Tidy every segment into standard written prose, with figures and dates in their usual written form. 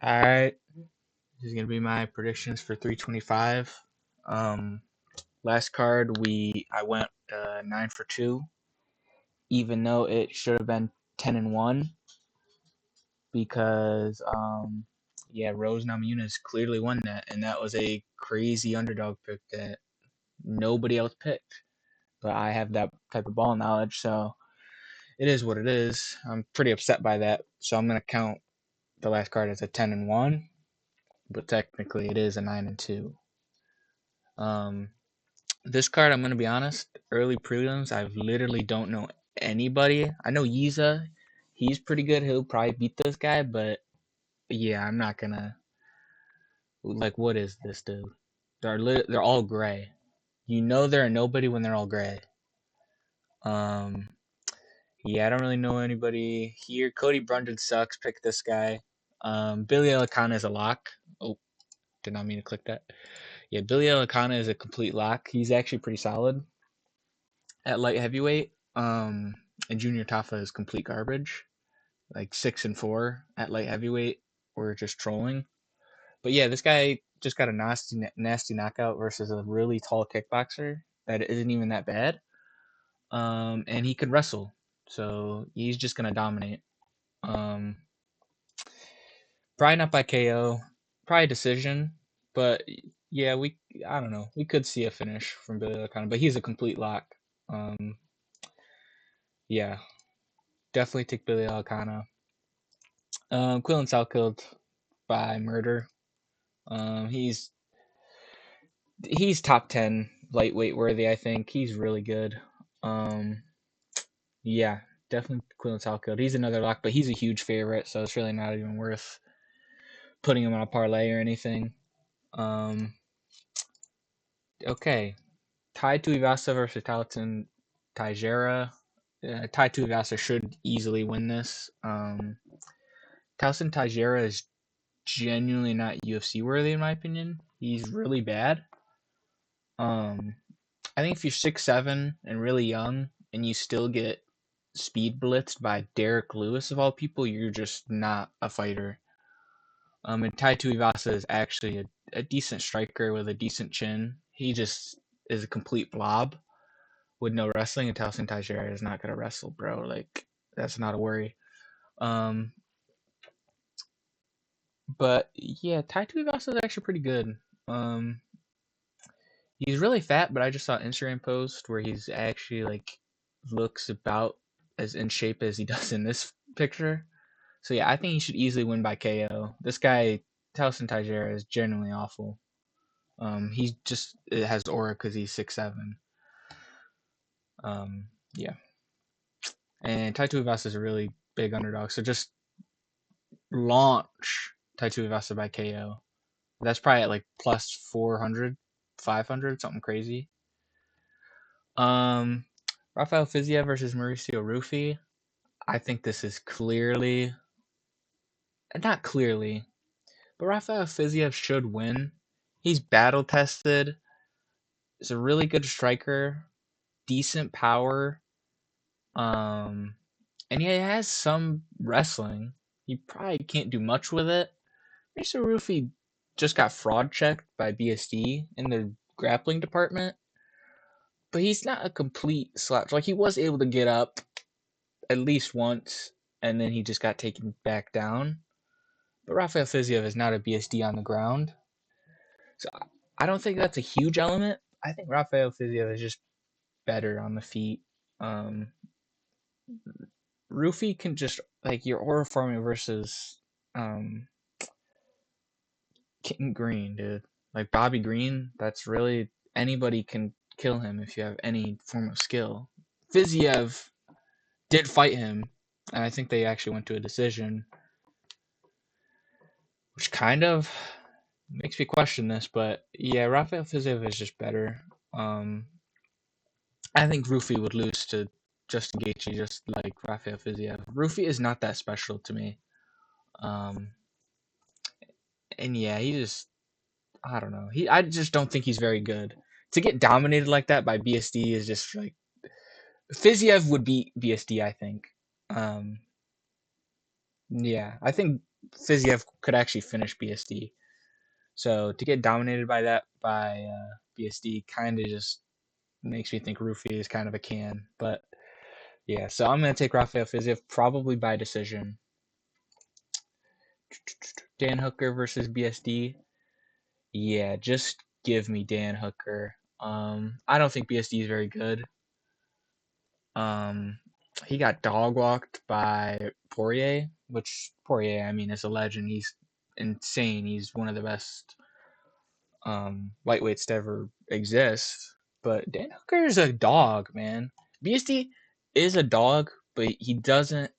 All right, this is gonna be my predictions for 325. Um, Last card I went 9 for 2, even though it should have been 10-1 because yeah, Rose Namajunas clearly won that, and that was a crazy underdog pick that nobody else picked. But I have that type of ball knowledge, so it is what it is. I'm pretty upset by that, so I'm gonna count the last card as a 10-1, but technically it is a 9-2. Um, This card, I'm gonna be honest. Early prelims, I literally don't know anybody. I know Yiza, he's pretty good. He'll probably beat this guy, but yeah, I'm not gonna like. What is this dude? They're all gray. You know they're a nobody when they're all gray. Um, yeah, I don't really know anybody here. Cody Brundon sucks. Pick this guy. Billy Elikana is a lock. Oh, did not mean to click that. Yeah, Billy Elikana is a complete lock. He's actually pretty solid at light heavyweight. And Junior Tafa is complete garbage. Like 6-4 at light heavyweight. We're just trolling. But yeah, this guy just got a nasty knockout versus a really tall kickboxer that isn't even that bad. And he could wrestle, so he's just gonna dominate. Um, Probably not by KO, probably decision, but yeah, I don't know. We could see a finish from Billy O'Connor, but he's a complete lock. Um, yeah, definitely take Billy O'Connor. Quillen Sal killed by murder. Um, he's he's top 10 lightweight worthy. I think he's really good. Um, yeah, definitely Quillen Sal killed. He's another lock, but he's a huge favorite, so it's really not even worth putting him on a parlay or anything. Um, okay, Tai Tuivasa versus Talton Teixeira. Tai Tuivasa should easily win this. Talton Teixeira is genuinely not UFC worthy in my opinion. He's really bad. Um, I think if you're 6'7" and really young and you still get speed blitzed by Derek Lewis of all people, you're just not a fighter. And Tai Tuivasa is actually a decent striker with a decent chin. He just is a complete blob with no wrestling, and Talson Teixeira is not gonna wrestle, bro. Like that's not a worry. Um, but yeah, Tai Tuivasa is actually pretty good. Um, he's really fat, but I just saw an Instagram post where he's actually like looks about as in shape as he does in this picture. So yeah, I think he should easily win by KO. This guy, Talson Teixeira, is genuinely awful. He just has aura because he's 6'7". Yeah, and Tai Tuivasa is a really big underdog. So just launch Tai Tuivasa by KO. That's probably at like plus 400, 500, something crazy. Um, Rafael Fiziev versus Mauricio Rufy. I think this is clearly, not clearly, but Rafael Fiziev should win. He's battle tested. He's a really good striker, decent power, um, and he has some wrestling. He probably can't do much with it. Mauricio Rufy just got fraud checked by BSD in the grappling department, but he's not a complete slouch. Like he was able to get up at least once, and then he just got taken back down. But Rafael Fiziev is not a BSD on the ground, so I don't think that's a huge element. I think Rafael Fiziev is just better on the feet. Um, Rufy can just like your aura forming versus King Green, dude. Like Bobby Green, that's really anybody can kill him if you have any form of skill. Fiziev did fight him, and I think they actually went to a decision, which kind of makes me question this. But yeah, Rafael Fiziev is just better. I think Rufy would lose to Justin Gaethje just like Rafael Fiziev. Rufy is not that special to me. Um, and yeah, he just I don't know. I just don't think he's very good. To get dominated like that by BSD is just like Fiziev would beat BSD, I think. Yeah, I think Fiziev could actually finish BSD. So to get dominated by BSD kind of just makes me think Rufy is kind of a can. But yeah, so I'm gonna take Rafael Fiziev probably by decision. Dan Hooker versus BSD. Yeah, just give me Dan Hooker. I don't think BSD is very good. Um, he got dog walked by Poirier, which Poirier, I mean, is a legend. He's insane. He's one of the best lightweights to ever exist. But Dan Hooker is a dog, man. BSD is a dog, but he doesn't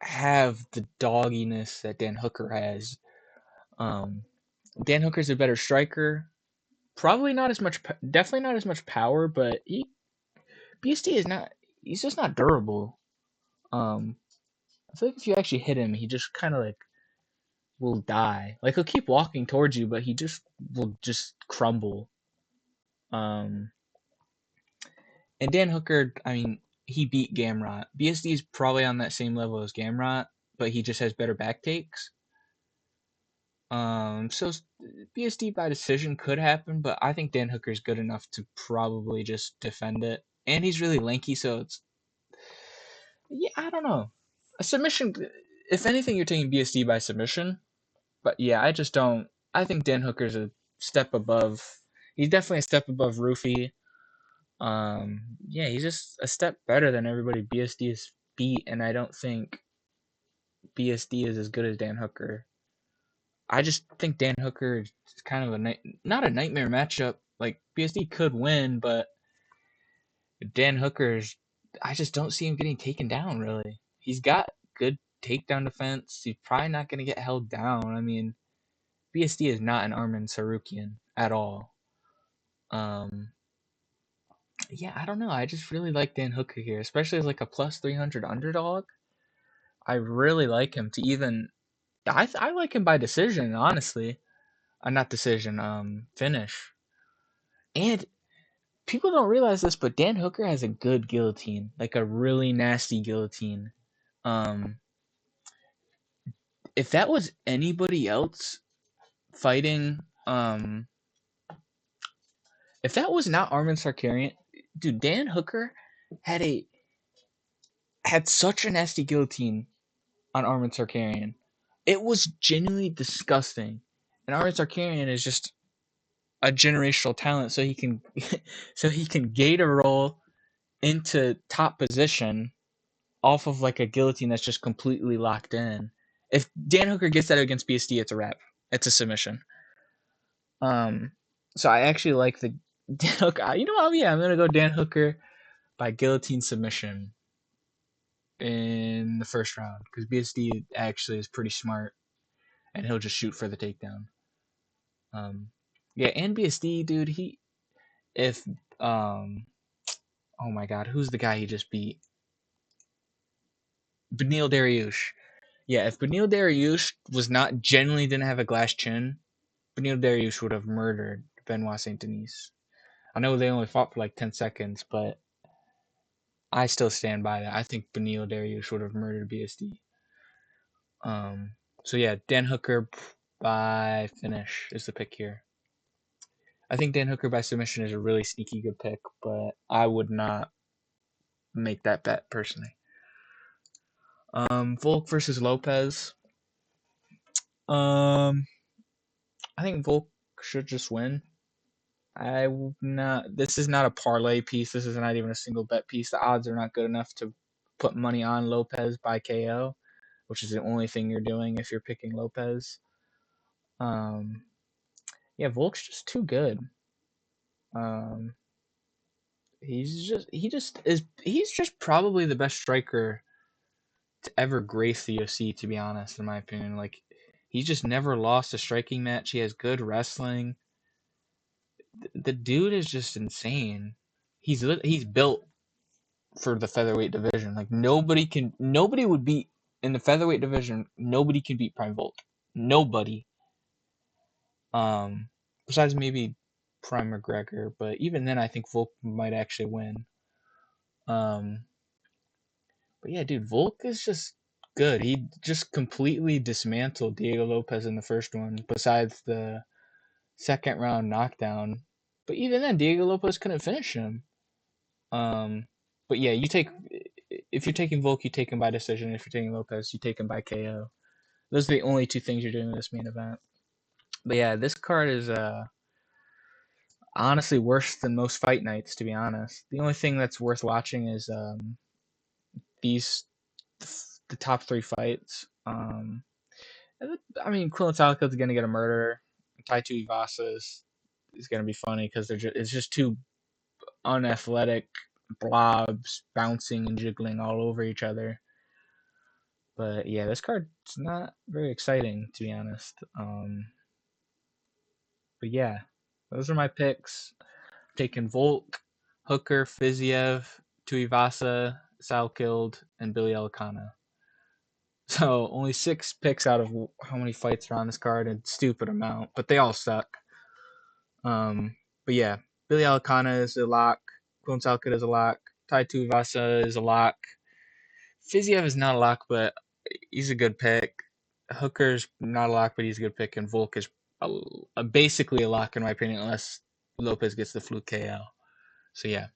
have the dogginess that Dan Hooker has. Um, Dan Hooker's a better striker. Probably not as much, definitely not as much power, but BSD is not. He's just not durable. Um, I feel like if you actually hit him, he just kind of like will die. Like he'll keep walking towards you, but he just will just crumble. Um, and Dan Hooker, I mean, he beat Gamrot. BSD is probably on that same level as Gamrot, but he just has better back takes. So BSD by decision could happen, but I think Dan Hooker is good enough to probably just defend it. And he's really lanky, so it's yeah, I don't know. A submission, if anything, you're taking BSD by submission. But yeah, I just don't. I think Dan Hooker's a step above. He's definitely a step above Rufy. Yeah, he's just a step better than everybody BSD has beat, and I don't think BSD is as good as Dan Hooker. I just think Dan Hooker is kind of not a nightmare matchup. Like BSD could win, but Dan Hooker's. I just don't see him getting taken down. Really, he's got good takedown defense. He's probably not going to get held down. I mean, BSD is not an Arman Sarukian at all. Um, yeah, I don't know. I just really like Dan Hooker here, especially as like a plus 300 underdog. I really like him to even. I like him by decision, honestly. Not decision. Finish. And people don't realize this, but Dan Hooker has a good guillotine, like a really nasty guillotine. Um, if that was anybody else fighting, if that was not Arman Sarkarian, dude, Dan Hooker had a had such a nasty guillotine on Arman Sarkarian. It was genuinely disgusting. And Arman Sarkarian is just a generational talent, so he can so he can gate a roll into top position off of like a guillotine that's just completely locked in. If Dan Hooker gets that against BSD, it's a wrap. It's a submission. Um, so I actually like the Dan Hooker. You know what? Yeah, I'm gonna go Dan Hooker by guillotine submission in the first round because BSD actually is pretty smart and he'll just shoot for the takedown. Yeah, and BSD, dude, if oh my god, who's the guy he just beat? Beneil Dariush. Yeah, if Beneil Dariush was not genuinely didn't have a glass chin, Beneil Dariush would have murdered Benoit Saint Denis. I know they only fought for like 10 seconds, but I still stand by that. I think Beneil Dariush would have murdered BSD. Um, so yeah, Dan Hooker by finish is the pick here. I think Dan Hooker by submission is a really sneaky good pick, but I would not make that bet personally. Volk versus Lopez. I think Volk should just win. This is not a parlay piece. This is not even a single bet piece. The odds are not good enough to put money on Lopez by KO, which is the only thing you're doing if you're picking Lopez. Yeah, Volk's just too good. He's just probably the best striker to ever grace the UFC, to be honest, in my opinion. Like, he just never lost a striking match. He has good wrestling. The dude is just insane. He's built for the featherweight division. Like nobody would beat in the featherweight division. Nobody can beat Prime Volk. Nobody. Besides maybe Prime McGregor, but even then, I think Volk might actually win. But yeah, dude, Volk is just good. He just completely dismantled Diego Lopez in the first one, besides the second round knockdown. But even then, Diego Lopez couldn't finish him. Um, but yeah, if you're taking Volk, you take him by decision. If you're taking Lopez, you take him by KO. Those are the only two things you're doing in this main event. But yeah, this card is honestly worse than most fight nights, to be honest. The only thing that's worth watching is these the top three fights. I mean, Quillen Salcho's going to get a murder. Tai Tuivasa is going to be funny because it's just two unathletic blobs bouncing and jiggling all over each other. But yeah, this card's not very exciting, to be honest. But yeah, those are my picks. Taking Volk, Hooker, Fiziev, Tuivasa, Salkild, and Billy Elikana. So only 6 picks out of how many fights are on this card, a stupid amount, but they all suck. But yeah, Billy Elikana is a lock. Quillen Salkid is a lock. Tai Tuivasa is a lock. Fiziev is not a lock, but he's a good pick. Hooker's not a lock, but he's a good pick. And Volk is basically a lock, in my opinion, unless Lopez gets the fluke KO. So yeah,